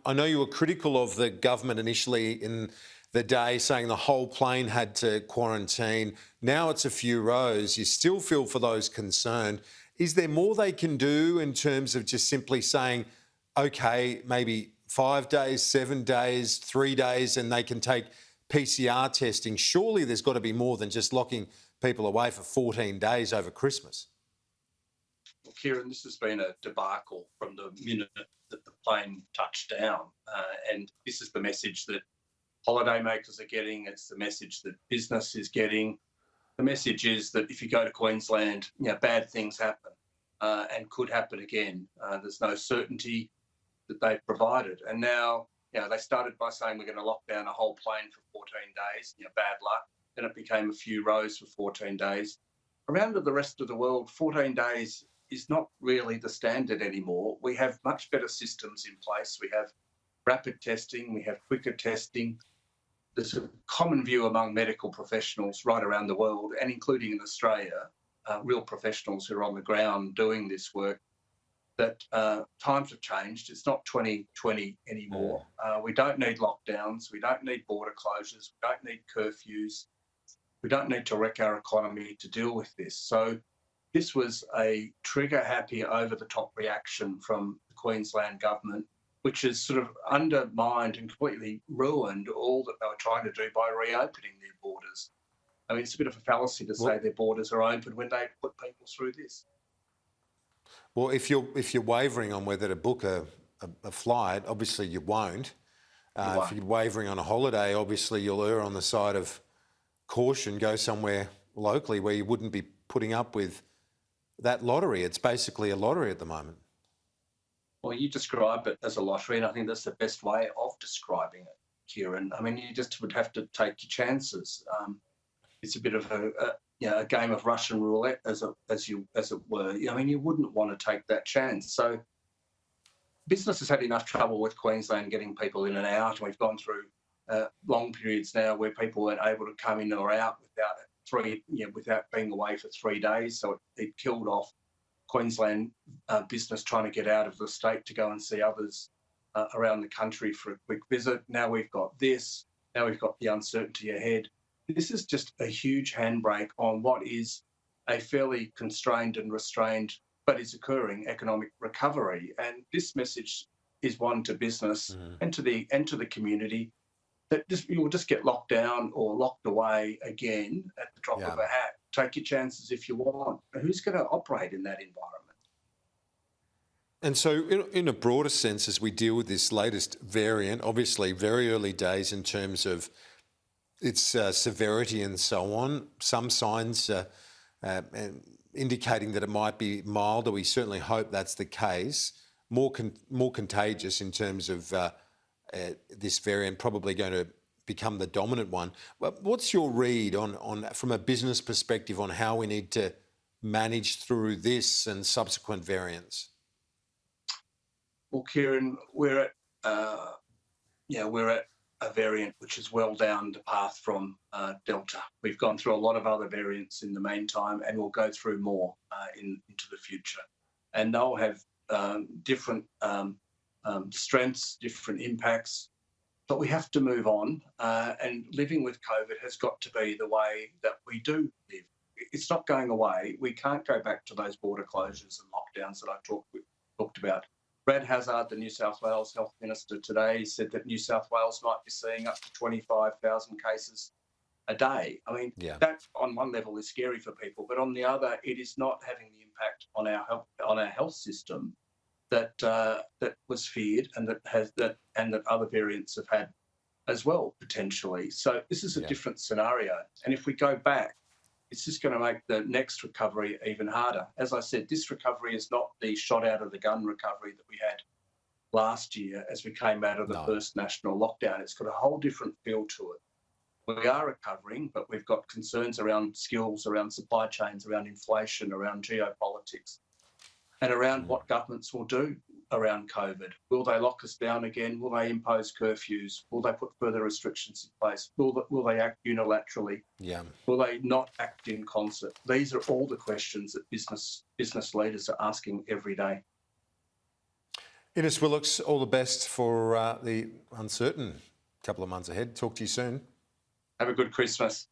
I know you were critical of the government initially in the day, saying the whole plane had to quarantine. Now it's a few rows. You still feel for those concerned. Is there more they can do in terms of just simply saying, okay, maybe 5 days, 7 days, 3 days, and they can take PCR testing? Surely there's got to be more than just locking people away for 14 days over Christmas. Well, Kieran, this has been a debacle from the minute that the plane touched down. And this is the message that holidaymakers are getting. It's the message that business is getting. The message is that if you go to Queensland, bad things happen and could happen again. There's no certainty that they've provided. And now, they started by saying we're going to lock down a whole plane for 14 days, bad luck. Then it became a few rows for 14 days. Around the rest of the world, 14 days is not really the standard anymore. We have much better systems in place. We have rapid testing, we have quicker testing. There's a common view among medical professionals right around the world, and including in Australia, real professionals who are on the ground doing this work, that times have changed. It's not 2020 anymore. We don't need lockdowns. We don't need border closures. We don't need curfews. We don't need to wreck our economy to deal with this. So this was a trigger-happy, over-the-top reaction from the Queensland Government, which has sort of undermined and completely ruined all that they were trying to do by reopening their borders. I mean, it's a bit of a fallacy to say their borders are open when they put people through this. Well, if you're wavering on whether to book a flight, obviously you won't. If you're wavering on a holiday, obviously you'll err on the side of caution, go somewhere locally where you wouldn't be putting up with that lottery. It's basically a lottery at the moment. Well, you describe it as a lottery, and I think that's the best way of describing it, Kieran. I mean, you just would have to take your chances. It's a bit of a game of Russian roulette, as it were. I mean, you wouldn't want to take that chance. So business has had enough trouble with Queensland getting people in and out. We've gone through long periods now where people weren't able to come in or out without being away for 3 days. So it killed off Queensland business trying to get out of the state to go and see others around the country for a quick visit. Now we've got this. Now we've got the uncertainty ahead. This is just a huge handbrake on what is a fairly constrained and restrained, but is occurring economic recovery. And this message is one to business and to the community, that you will just get locked down or locked away again at the drop of a hat. Take your chances if you want. Who's going to operate in that environment? And so in a broader sense, as we deal with this latest variant, obviously very early days in terms of its severity and so on, some signs indicating that it might be milder. We certainly hope that's the case. More contagious in terms of this variant, probably going to become the dominant one. What's your read on from a business perspective on how we need to manage through this and subsequent variants? Well, Kieran, we're at a variant which is well down the path from Delta. We've gone through a lot of other variants in the meantime, and we'll go through more into the future. And they'll have different strengths, different impacts, but we have to move on. And living with COVID has got to be the way that we do live. It's not going away. We can't go back to those border closures and lockdowns that I talked about. Brad Hazzard, the New South Wales Health Minister today, said that New South Wales might be seeing up to 25,000 cases a day. I mean, that on one level is scary for people, but on the other, it is not having the impact on our health system that was feared and that other variants have had as well, potentially. So this is a different scenario. And if we go back, it's just going to make the next recovery even harder. As I said, this recovery is not the shot out of the gun recovery that we had last year as we came out of the first national lockdown. It's got a whole different feel to it. We are recovering, but we've got concerns around skills, around supply chains, around inflation, around geopolitics, and around what governments will do around COVID. Will they lock us down again? Will they impose curfews? Will they put further restrictions in place? Will they act unilaterally? Will they not act in concert? These are all the questions that business leaders are asking every day. Ines Willox, all the best for the uncertain couple of months ahead. Talk to you soon. Have a good Christmas.